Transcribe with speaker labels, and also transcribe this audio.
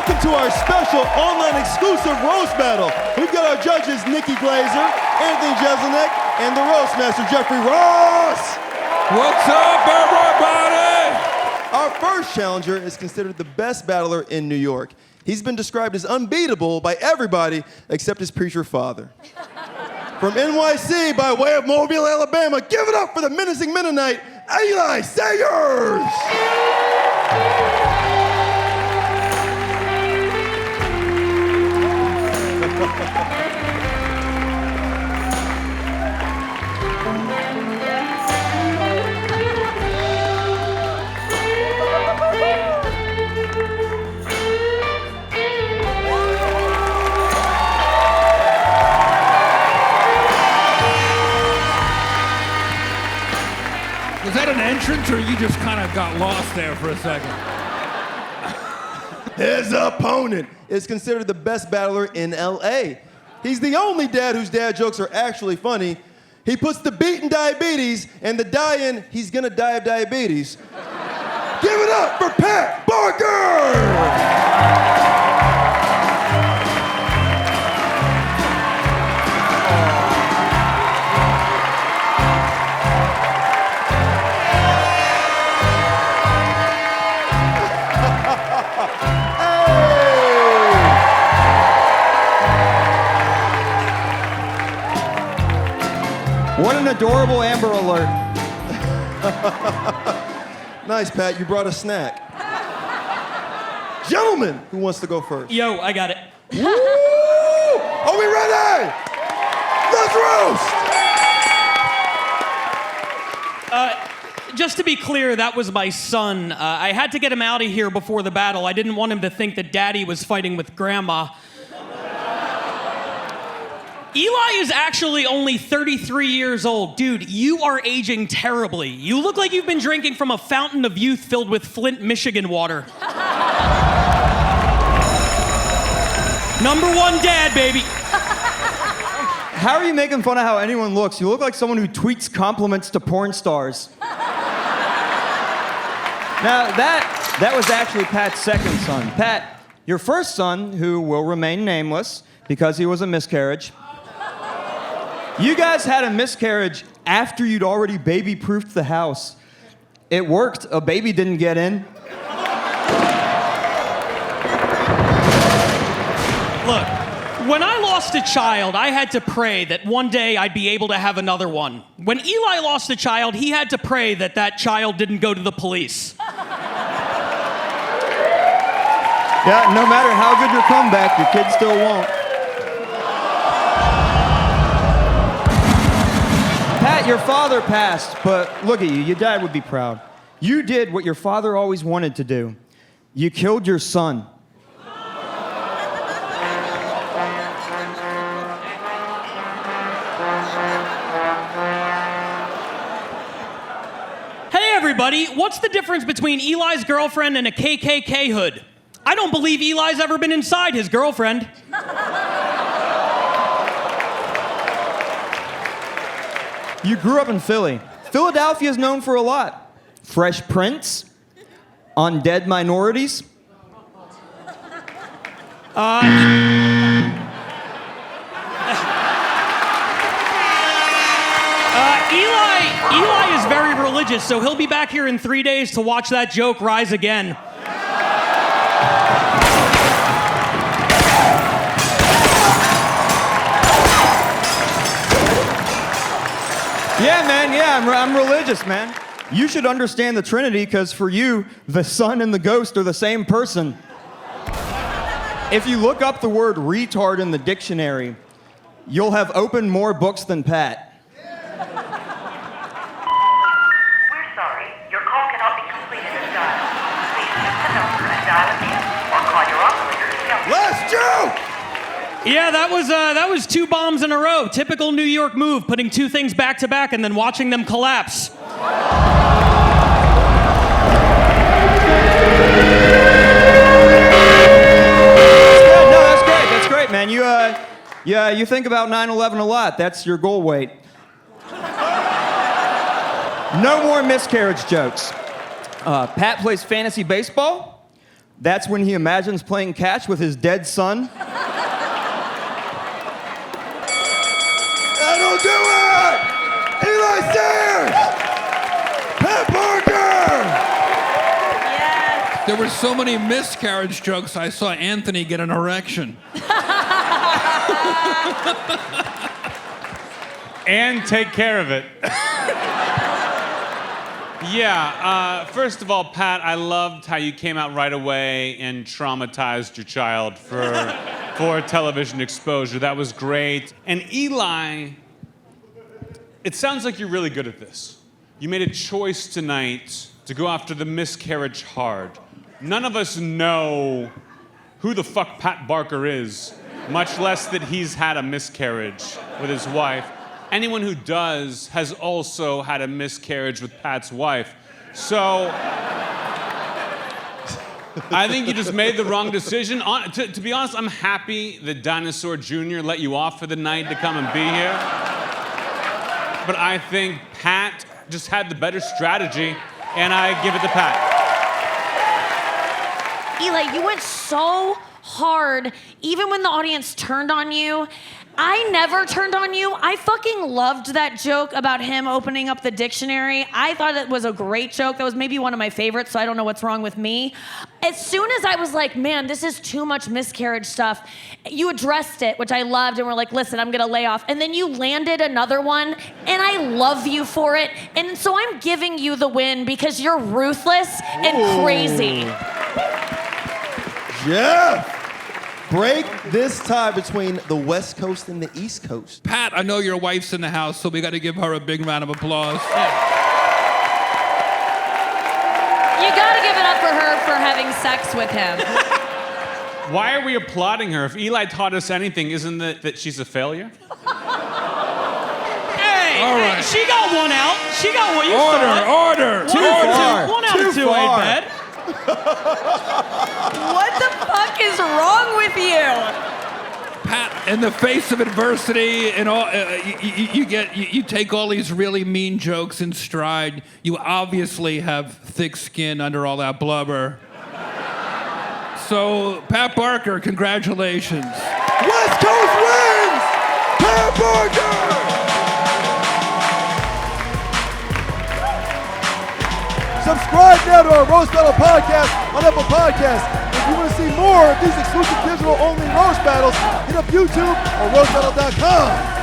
Speaker 1: welcome to our special online exclusive roast battle. We've got our judges Nikki Glazer, Anthony Jeselnik, and the Roastmaster Jeff Ross.
Speaker 2: What's up, everybody?
Speaker 1: Our first challenger is considered the best battler in New York. He's been described as unbeatable by everybody except his preacher father. From NYC by way of Mobile, Alabama, give it up for the menacing Mennonite, Eli Sairs!
Speaker 2: Was that an entrance, or you just kind of got lost there for a second?
Speaker 1: His opponent is considered the best battler in LA. He's the only dad whose dad jokes are actually funny. He puts the beat in diabetes and the die in he's gonna die of diabetes. Give it up for Pat Barker!
Speaker 3: What an adorable Amber Alert.
Speaker 1: Nice, Pat, you brought a snack. Gentlemen, who wants to go first?
Speaker 4: Yo, I got it.
Speaker 1: Woo! Are we ready? Let's roast!
Speaker 4: Just to be clear, that was my son. I had to get him out of here before the battle. I didn't want him to think that Daddy was fighting with Grandma. Eli is actually only 33 years old. Dude, you are aging terribly. You look like you've been drinking from a fountain of youth filled with Flint, Michigan water. Number one dad, baby.
Speaker 3: How are you making fun of how anyone looks? You look like someone who tweets compliments to porn stars. Now, that was actually Pat's second son. Pat, your first son, who will remain nameless because he was a miscarriage. You guys had a miscarriage after you'd already baby-proofed the house. It worked. A baby didn't get in.
Speaker 4: Look, when I lost a child, I had to pray that one day I'd be able to have another one. When Eli lost a child, he had to pray that that child didn't go to the police.
Speaker 3: Yeah, no matter how good your comeback, your kid still won't. Pat, your father passed, but look at you. Your dad would be proud. You did what your father always wanted to do. You killed your son.
Speaker 4: Hey, everybody, what's the difference between Eli's girlfriend and a KKK hood? I don't believe Eli's ever been inside his girlfriend.
Speaker 3: You grew up in Philly. Philadelphia is known for a lot. Fresh Prince, undead minorities.
Speaker 4: Eli is very religious, so he'll be back here in 3 days to watch that joke rise again.
Speaker 3: Yeah, man, yeah, I'm religious, man. You should understand the Trinity, because for you, the Son and the Ghost are the same person. If you look up the word retard in the dictionary, you'll have opened more books than Pat.
Speaker 5: We're sorry. Your call cannot be completed as dialed. Please check the number and dial again, or call your operator to help you.
Speaker 1: Last joke!
Speaker 4: Yeah, that was 2 bombs in a row. Typical New York move, putting 2 things back to back and then watching them collapse.
Speaker 3: That's great, man. You think about 9/11 a lot. That's your goal weight. No more miscarriage jokes. Pat plays fantasy baseball. That's when he imagines playing catch with his dead son.
Speaker 1: That'll do it! Eli Sairs! Pat Parker!
Speaker 2: There were so many miscarriage jokes, I saw Anthony get an erection.
Speaker 6: And take care of it. Yeah, first of all, Pat, I loved how you came out right away and traumatized your child for television exposure. That was great. And Eli, it sounds like you're really good at this. You made a choice tonight to go after the miscarriage hard. None of us know who the fuck Pat Barker is, much less that he's had a miscarriage with his wife. Anyone who does has also had a miscarriage with Pat's wife. So I think you just made the wrong decision. To be honest, I'm happy that Dinosaur Jr. let you off for the night to come and be here. But I think Pat just had the better strategy, and I give it to Pat.
Speaker 7: Eli, you went so hard, even when the audience turned on you. I never turned on you. I fucking loved that joke about him opening up the dictionary. I thought it was a great joke. That was maybe one of my favorites, so I don't know what's wrong with me. As soon as I was like, man, this is too much miscarriage stuff, you addressed it, which I loved, and were like, listen, I'm gonna lay off. And then you landed another one, and I love you for it. And so I'm giving you the win because you're ruthless and crazy.
Speaker 1: Jeff! Break this tie between the West Coast and the East Coast.
Speaker 2: Pat, I know your wife's in the house, so we got to give her a big round of applause.
Speaker 7: You gotta give it up for her for having sex with him.
Speaker 6: Why are we applauding her? If Eli taught us anything, isn't it that she's a failure?
Speaker 4: Hey,
Speaker 2: All right.
Speaker 4: she got one out. She got one. You saw it.
Speaker 2: Order!
Speaker 4: One out of
Speaker 3: far.
Speaker 4: two. One out
Speaker 1: Too
Speaker 4: of two,
Speaker 1: far.
Speaker 4: I bet.
Speaker 7: What the fuck is wrong with you?
Speaker 2: Pat, in the face of adversity and all, you take all these really mean jokes in stride. You obviously have thick skin under all that blubber. So, Pat Barker, congratulations.
Speaker 1: West Coast wins! Pat Barker! Subscribe now to our Roast Battle podcast on Apple Podcasts. If you want to see more of these exclusive digital-only roast battles, hit up YouTube or roastbattle.com.